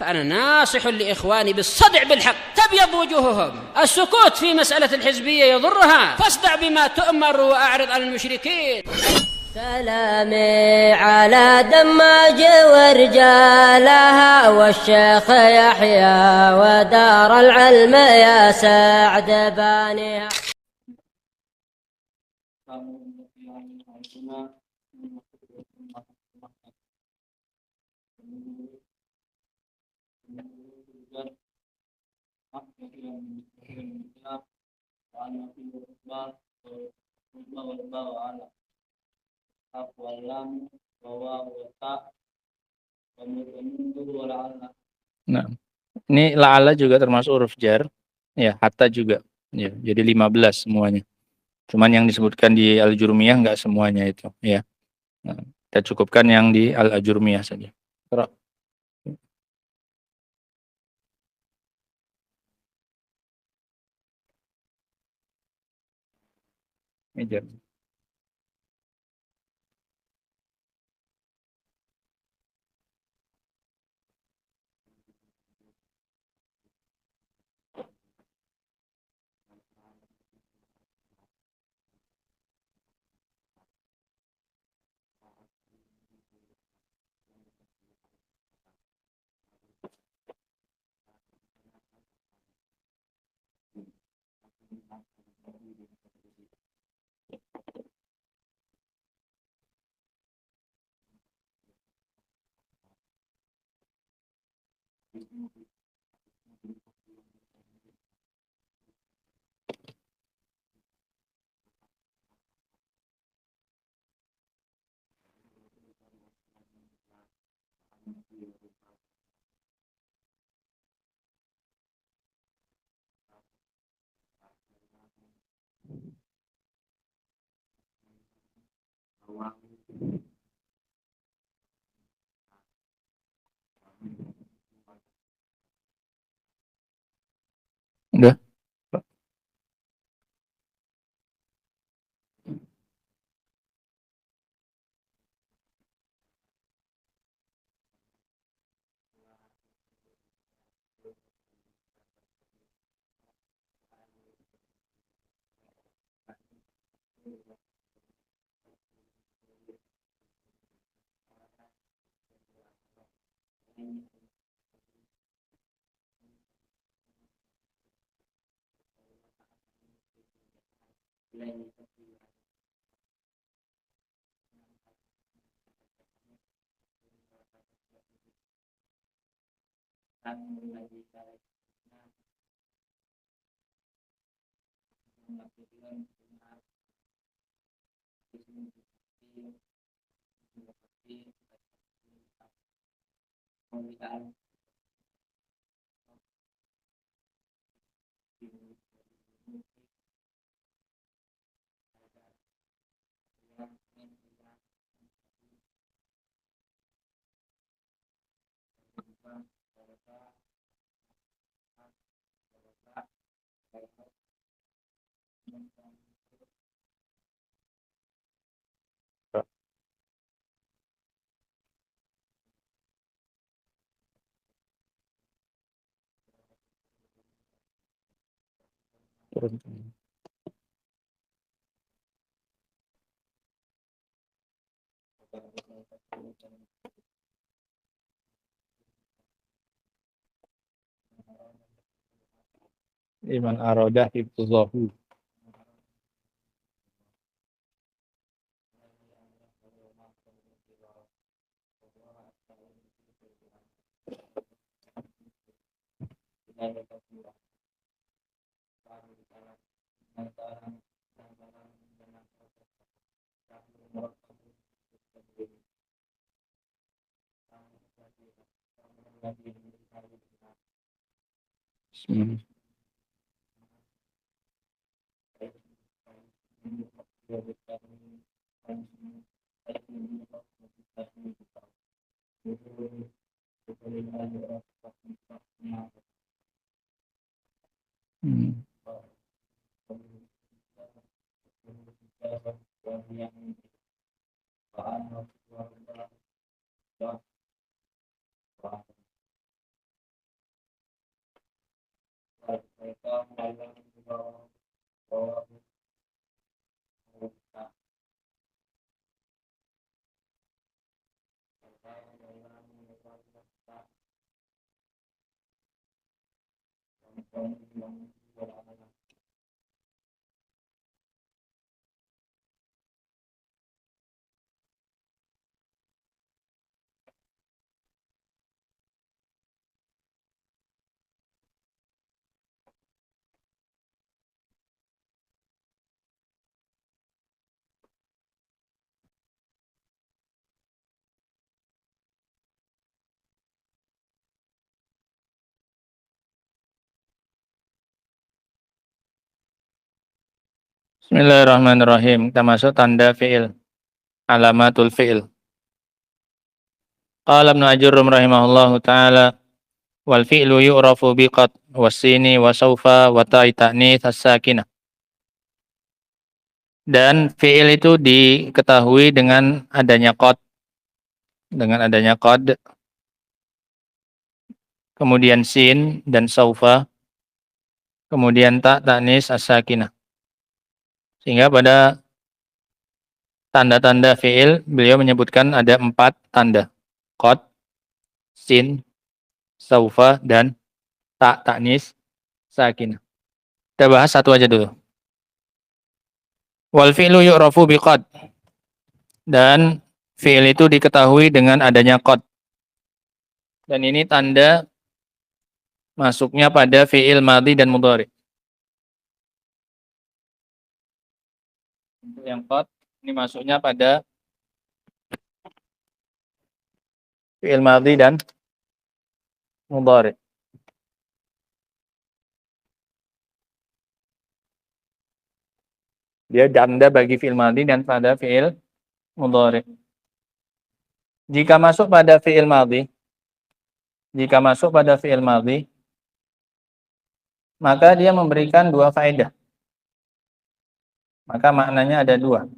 فأنا ناصح لإخواني بالصدع بالحق تبيض وجوههم. السكوت في مسألة الحزبية يضرها، فاصدع بما تؤمر وأعرض عن المشركين. سلامي على دماج ورجالها والشيخ يحيى ودار العلم يا سعد بانيها. Nah, ini la'alla juga termasuk huruf jar, ya, hatta juga, ya, jadi 15 semuanya. Cuman yang disebutkan di Al-Jurmiyah nggak semuanya itu, ya. Nah, kita cukupkan yang di Al-Jurmiyah saja. Terus. Meja. Udah. Turun. Iman arodah hifdzuhu. Bismillah. Bismillahirrahmanirrahim. Kita masuk tanda fi'il. Alamatul fi'il. Qala Ibnu Ajurrum rahimahullahu ta'ala wal fi'lu yu'rafu biqad wasini wa sawfa wa ta'i ta'nits as-sakinah. Dan fi'il itu diketahui dengan adanya qad, kemudian sin dan sawfa, kemudian ta ta'nits as-sakinah. Sehingga pada tanda-tanda fi'il beliau menyebutkan ada 4 tanda. Qad, sin, sawfa, dan ta ta'nits sakinah. Kita bahas satu aja dulu. Wal fi'lu yu'rafu biqad. Dan fi'il itu diketahui dengan adanya qad. Dan ini tanda masuknya pada fi'il madhi dan mudhari. Untuk yang qad ini masuknya pada fi'il madhi dan mudhari. Dia tanda bagi fi'il madhi dan pada fi'il mudhari. Jika masuk pada fi'il madhi, maka dia memberikan 2 faedah. Maka maknanya ada 2.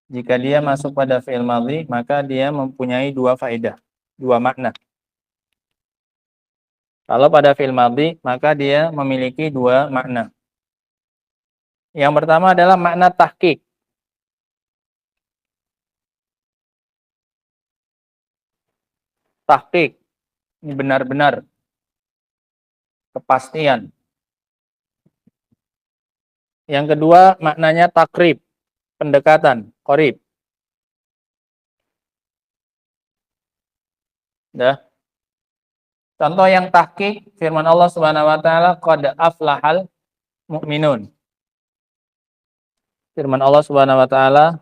Jika dia masuk pada fi'il madhi, maka dia mempunyai 2 faedah, 2 makna. Kalau pada fi'il madhi, maka dia memiliki 2 makna. Yang pertama adalah makna tahqiq. Tahqiq, ini benar-benar, kepastian. Yang kedua maknanya takrib, pendekatan, qarib. Contoh yang tahqiq, firman Allah Subhanahu wa taala, qad aflahal mu'minun. Firman Allah Subhanahu wa taala,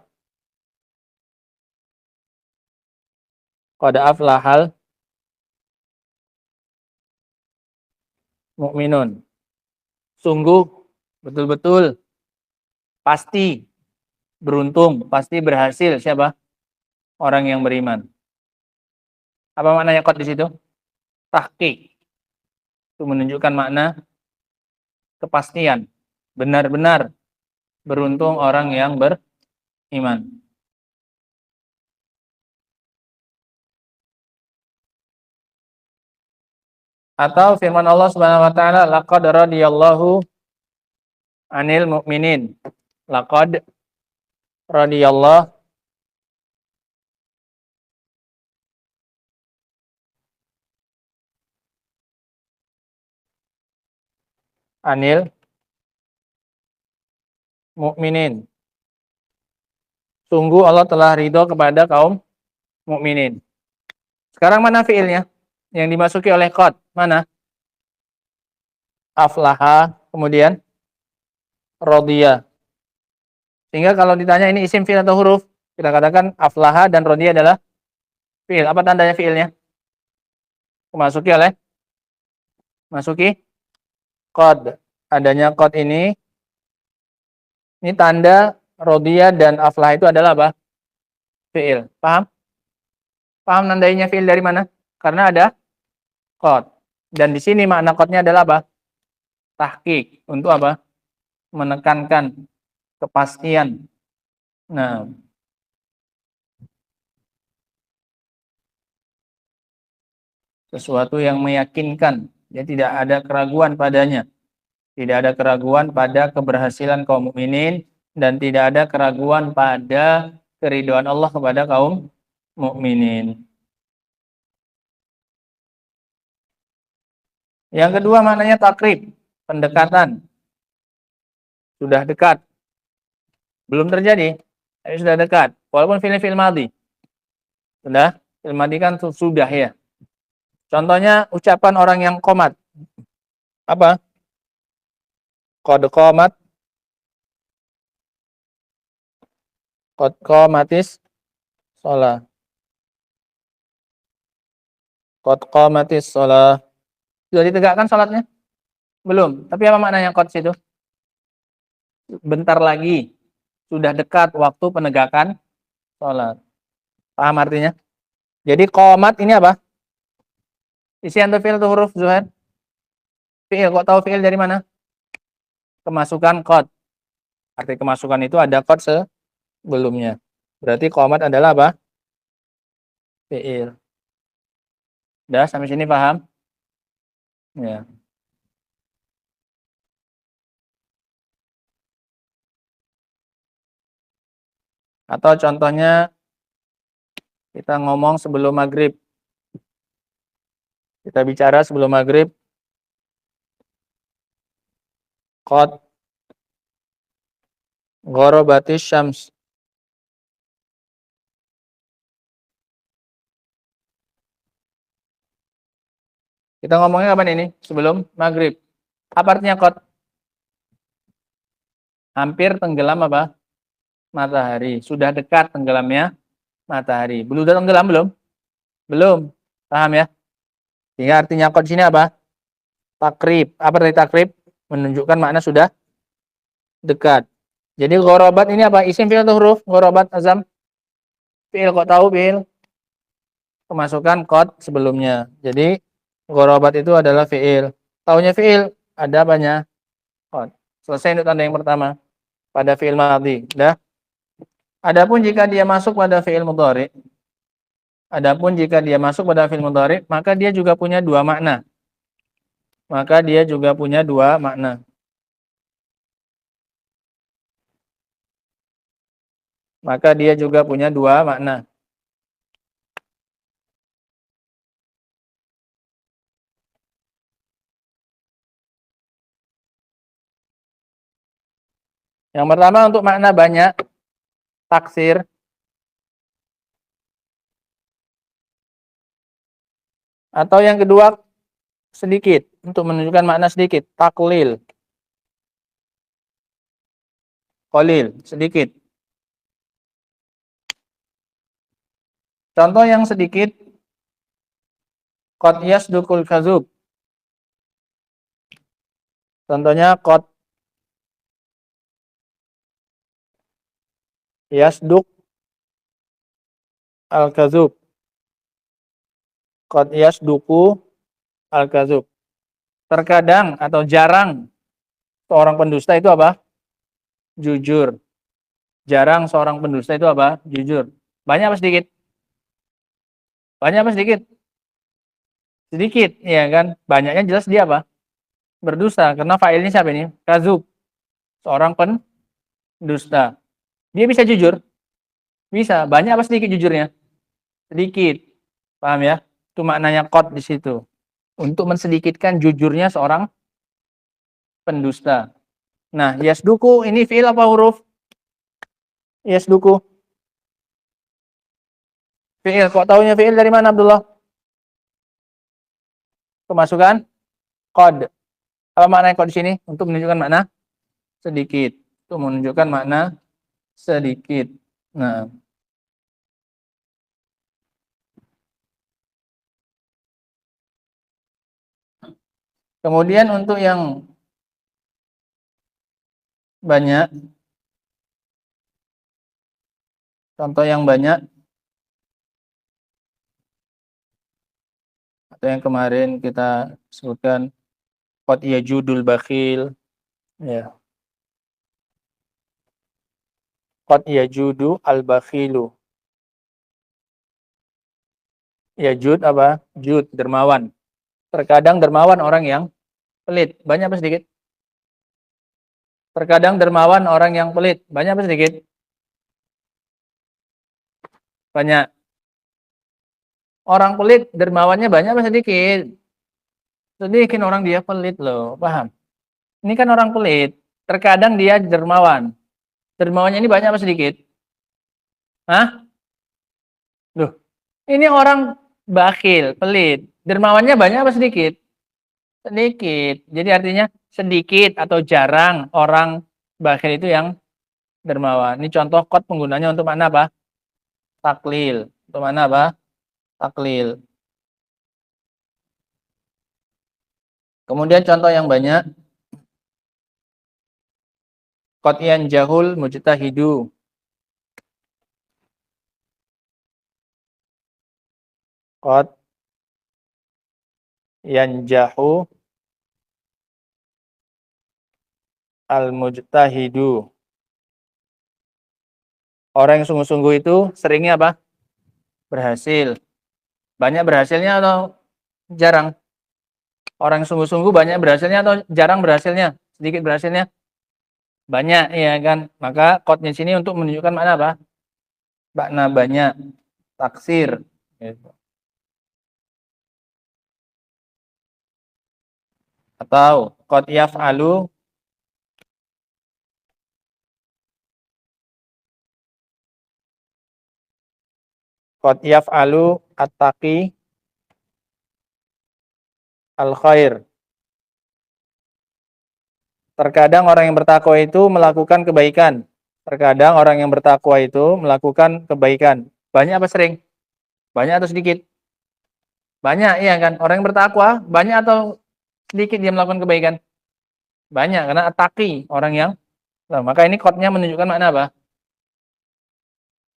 qad aflahal mu'minun. Sungguh, betul-betul, pasti beruntung, pasti berhasil siapa? Orang yang beriman. Apa maknanya qad di situ? Tahqiq. Itu menunjukkan makna kepastian. Benar-benar beruntung orang yang beriman. Atau firman Allah Subhanahu wa taala, laqad radiyallahu 'anil mu'minin. Laqad radiyallahu anil mu'minin. Sungguh Allah telah ridho kepada kaum mukminin. Sekarang mana fiilnya? Yang dimasuki oleh qad, mana? Aflaha, kemudian radhiya. Sehingga kalau ditanya ini isim fiil atau huruf, kita katakan aflaha dan radhiya adalah fiil. Apa tandanya fiilnya? Masuki qad. Adanya qad ini tanda radhiya dan aflaha itu adalah apa? Fiil. Paham? Paham nandainya fiil dari mana? Karena ada qad. Dan di sini makna qadnya adalah apa? Tahqiq. Untuk apa? Menekankan kepastian. Nah, sesuatu yang meyakinkan. Ya, tidak ada keraguan padanya. Tidak ada keraguan pada keberhasilan kaum mukminin dan tidak ada keraguan pada keridhaan Allah kepada kaum mukminin. Yang kedua maknanya takrib, pendekatan. Sudah dekat. Belum terjadi, tapi sudah dekat. Walaupun film madi. Sudah, film madi kan sudah ya. Contohnya ucapan orang yang qomat. Apa? Qad qomat. Qad qomatis shalah. Qad qomatis shalah. Sudah ditegakkan salatnya? Belum. Tapi apa maknanya qad situ? Bentar lagi. Sudah dekat waktu penegakan salat. Paham artinya? Jadi qomat ini apa? Isian atau fi'il atau huruf, Zuhair? Fi'il. Kok tahu fi'il dari mana? Kemasukan qad. Arti kemasukan itu ada qad sebelumnya. Berarti qomat adalah apa? Fi'il. Udah sampai sini paham? Ya. Atau contohnya kita ngomong sebelum maghrib. Kita bicara sebelum maghrib. Qad gharabatis syams. Kita ngomongnya kapan ini? Sebelum maghrib. Apa artinya qad? Hampir tenggelam apa? Matahari. Sudah dekat tenggelamnya matahari. Belum udah tenggelam belum? Belum. Paham ya? Sehingga artinya qad sini apa? Takrib. Apa dari takrib? Menunjukkan makna sudah dekat. Jadi gharabat ini apa? Isim fi'il atau huruf? Gharabat azam. Fi'il, kok tahu fi'il? Kemasukan qad sebelumnya. Jadi gharabat itu adalah fi'il. Taunya fi'il, ada banyak qad. Selesai untuk tanda yang pertama pada fi'il madhi. Dah. Adapun jika dia masuk pada fi'il mudhari, maka dia juga punya dua makna. Yang pertama untuk makna banyak, taksir. Atau yang kedua sedikit, untuk menunjukkan makna sedikit, taklil. Qalil, sedikit. Contoh yang sedikit, qad yasdukul kadzub. Contohnya qad yasduk al-kadzub. Qad yasduku al-kadzub. Terkadang atau jarang seorang pendusta itu apa? Jujur. Jarang seorang pendusta itu apa? Jujur. Banyak apa sedikit? Banyak apa sedikit? Sedikit, ya kan? Banyaknya jelas dia apa? Berdusta. Karena fa'ilnya siapa ini? Kadzub. Seorang pendusta. Dia bisa jujur? Bisa. Banyak apa sedikit jujurnya? Sedikit. Paham ya? Itu maknanya qad di situ. Untuk mensedikitkan jujurnya seorang pendusta. Nah, yasduku ini fi'il apa huruf? Yasduku. Fi'il. Kok tahunya fi'il dari mana, Abdullah? Kemasukan qad. Apa maknanya qad di sini? Untuk menunjukkan makna sedikit. Untuk menunjukkan makna sedikit. Nah, kemudian untuk yang banyak, contoh yang banyak, atau yang kemarin kita sebutkan, qad yajudul bakhil, ya. Qad yajudu al-bakhilu. Yajud apa? Jud, dermawan. Terkadang dermawan orang yang pelit. Banyak apa sedikit? Terkadang dermawan orang yang pelit. Banyak apa sedikit? Banyak. Orang pelit dermawannya banyak apa sedikit? Sedikit orang dia pelit loh, paham? Ini kan orang pelit. Terkadang dia dermawan. Dermawannya ini banyak apa sedikit? Hah? Loh, ini orang bakhil, pelit. Dermawannya banyak apa sedikit? Sedikit. Jadi artinya sedikit atau jarang orang bakhil itu yang dermawan. Ini contoh kot penggunanya untuk mana apa? Taklil. Untuk mana apa? Taklil. Kemudian contoh yang banyak. Kot yang jahul mujtahidu. Kot yang jahu al-mujtahidu. Orang yang sungguh-sungguh itu seringnya apa? Berhasil. Banyak berhasilnya atau jarang? Orang yang sungguh-sungguh banyak berhasilnya atau jarang berhasilnya? Sedikit berhasilnya? Banyak, ya kan? Maka kodnya sini untuk menunjukkan makna apa? Makna banyak. Taksir. Gitu. Atau qad yaf'alu at-taqi al-khair. Terkadang orang yang bertakwa itu melakukan kebaikan. Terkadang orang yang bertakwa itu melakukan kebaikan. Banyak apa sering? Banyak atau sedikit? Banyak, iya kan? Orang yang bertakwa banyak atau sedikit dia melakukan kebaikan? Banyak, karena at-taqi, orang yang maka ini kodnya menunjukkan makna apa?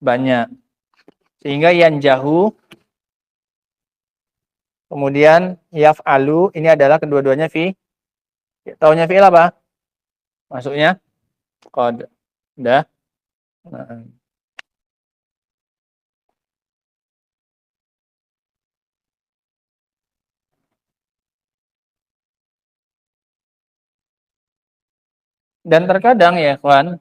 Banyak. Sehingga yanjahu, kemudian yaf'alu, ini adalah kedua-duanya taunya fi'il apa? Masuknya qad. Udah. Nah. Dan terkadang ya, kawan,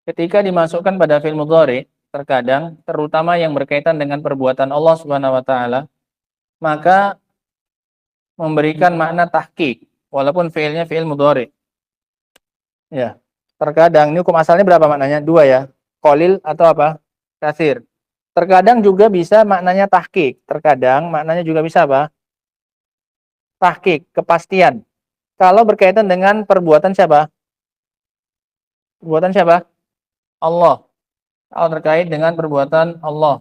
ketika dimasukkan pada fi'il mudhari, terkadang terutama yang berkaitan dengan perbuatan Allah Subhanahu wa taala, maka memberikan makna tahqiq walaupun fi'ilnya fi'il mudhari. Ya. Terkadang ini hukum asalnya berapa maknanya? Dua ya. Qalil atau apa? Katsir. Terkadang juga bisa maknanya tahqiq. Terkadang maknanya juga bisa apa? Tahqiq, kepastian. Kalau berkaitan dengan perbuatan siapa? Perbuatan siapa? Allah. Kalau terkait dengan perbuatan Allah.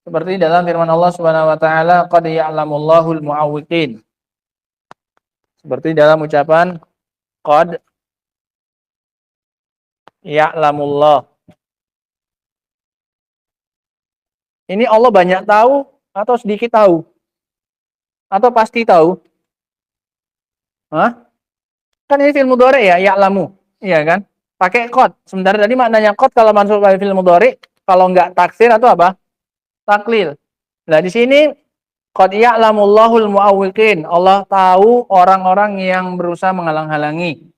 Seperti dalam firman Allah Subhanahu wa taala, qad ya'lamullahu al-mu'awwiqin. Seperti dalam ucapan qad ya'lamullah. Ini Allah banyak tahu atau sedikit tahu? Atau pasti tahu? Hah? Kan ini fi'il mudhari ya, ya'lamu. Iya kan? Pakai qad. Sementara tadi maknanya qad kalau masuk pada fi'il mudhari, kalau enggak taksir atau apa? Taklil. Nah, di sini qad ya'lamullahul mu'awwiqin. Allah tahu orang-orang yang berusaha menghalang-halangi.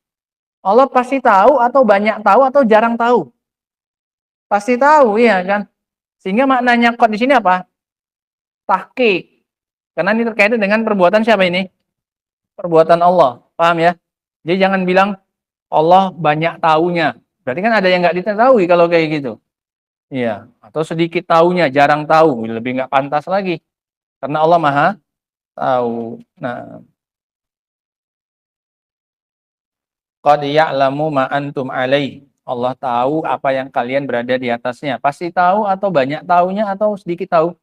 Allah pasti tahu atau banyak tahu atau jarang tahu? Pasti tahu, iya kan? Sehingga maknanya qad di sini apa? Tahqiq. Karena ini terkait dengan perbuatan siapa ini? Perbuatan Allah. Paham ya? Jadi jangan bilang Allah banyak tahunya. Berarti kan ada yang nggak diketahui kalau kayak gitu. Iya. Atau sedikit tahunya, jarang tahu. Lebih nggak pantas lagi. Karena Allah maha tahu. Nah. Qad ya'lamu ma antum alaih. Allah tahu apa yang kalian berada di atasnya. Pasti tahu atau banyak tahunya atau sedikit tahu?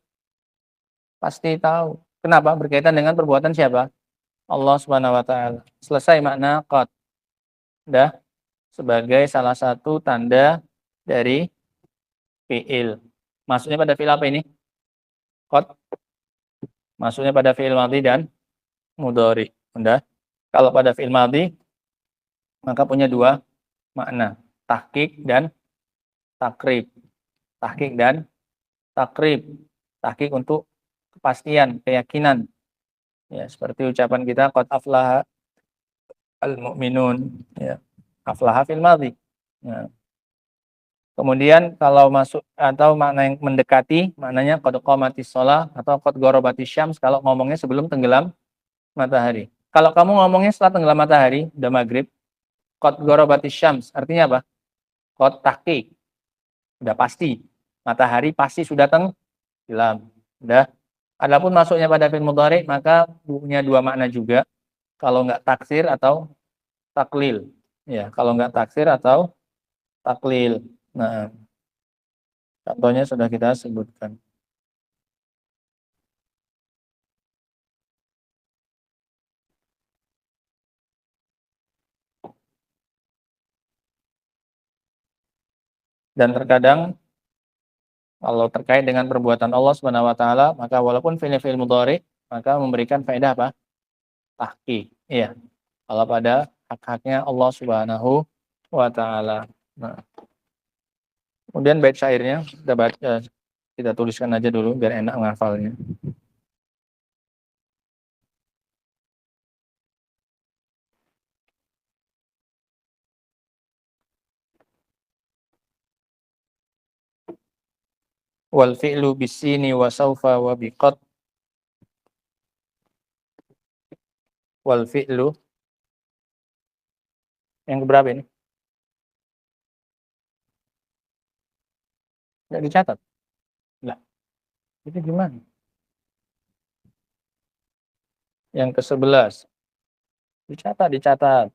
Pasti tahu. Kenapa? Berkaitan dengan perbuatan siapa? Allah Subhanahu wa taala. Selesai makna qad. Dah sebagai salah satu tanda dari fi'il. Maksudnya pada fi'il apa ini? Qad. Maksudnya pada fi'il madhi dan mudhari. Udah. Kalau pada fi'il madhi maka punya dua makna, tahqiq dan takrib. Tahqiq dan takrib. Tahqiq untuk kepastian, keyakinan. Ya, seperti ucapan kita qad aflaha al-mu'minun, ya. Aflaha fil madhi. Ya. Kemudian kalau masuk atau makna yang mendekati, maknanya qad qamatis shalah atau qad gharabatis syams kalau ngomongnya sebelum tenggelam matahari. Kalau kamu ngomongnya setelah tenggelam matahari, udah maghrib, qad gharabatis syams, artinya apa? Qad tahqiq, udah pasti. Matahari pasti sudah tenggelam. Udah. Adapun masuknya pada fi'il mudhari, maka punya dua makna juga. Kalau nggak taksir atau taklil. Ya, kalau nggak taksir atau taklil. Nah, contohnya sudah kita sebutkan. Dan terkadang kalau terkait dengan perbuatan Allah Subhanahu wa taala, maka walaupun fi'il mudhari, maka memberikan faedah apa? Tahqiq. Iya. Kalau pada hak-haknya Allah Subhanahu wa taala. Nah, kemudian bait syairnya kita baca, kita tuliskan aja dulu biar enak menghafalnya. Wal fi'lu bisini wa saufa wa biqad. Wal fi'lu yang keberapa ini? Nggak dicatat. Lah, itu gimana? Yang ke-11. Dicatat, dicatat.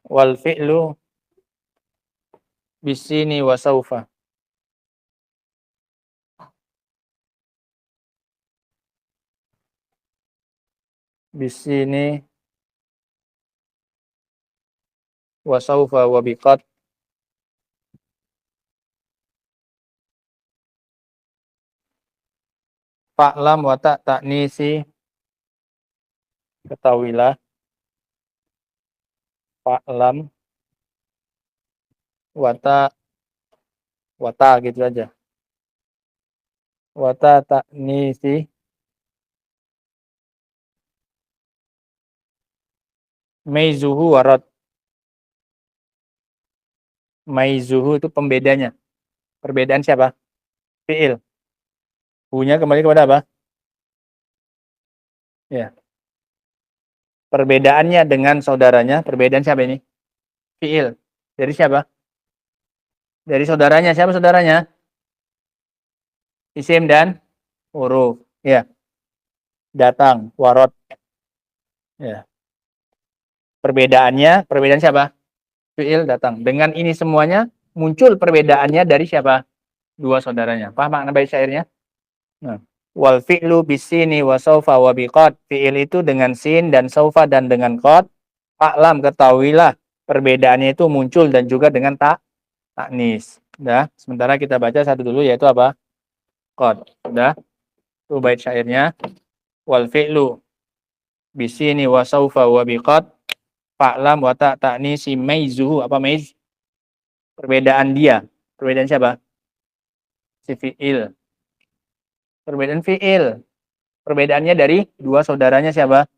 Wal fi'lu bisini wa saufa. Bisini wa saufa wa biqad. Fa'lam wa ta'nisi, ketahuilah. Fa'lam wa gitu aja. Wa ta'nisi maizuhu warad. Maizuhu itu pembedanya. Perbedaan siapa? Fi'il. Hu-nya kembali kepada apa? Ya. Perbedaannya dengan saudaranya, perbedaan siapa ini? Fi'il. Dari siapa? Dari saudaranya. Siapa saudaranya? Isim dan huruf. Ya. Datang, warad. Ya. Perbedaan siapa? Fi'il datang. Dengan ini semuanya muncul perbedaannya dari siapa? Dua saudaranya. Paham makna bait syairnya? Nah, wal fi'lu bisini wa saufa wa biqad. Fi'il itu dengan sin dan saufa dan dengan qad. Fa'lam, ketahuilah perbedaannya itu muncul dan juga dengan taknis. Udah, sementara kita baca satu dulu yaitu apa? Qad. Udah. Itu bait syairnya. Wal fi'lu bisini wa saufa wa biqad. Fa'lam wa ta'nisi maizuhu. Apa maiz? Perbedaan dia. Perbedaan siapa? Si fi'il. Perbedaan fi'il. Perbedaannya dari dua saudaranya siapa?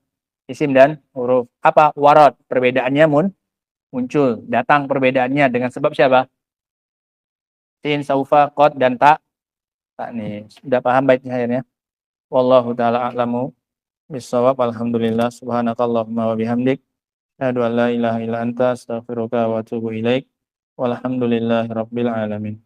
Isim dan huruf. Apa? Warad. Perbedaannya muncul. Datang perbedaannya dengan sebab siapa? Sin, saufa, qad, dan taknis. Sudah paham baiknya akhirnya? Wallahu ta'ala a'lamu bissawab. Alhamdulillah. Subhanakallahumma wa bihamdik. Asyhadu an la ilaha illa anta astaghfiruka wa atubu ilaik. Walhamdulillahi rabbil alamin.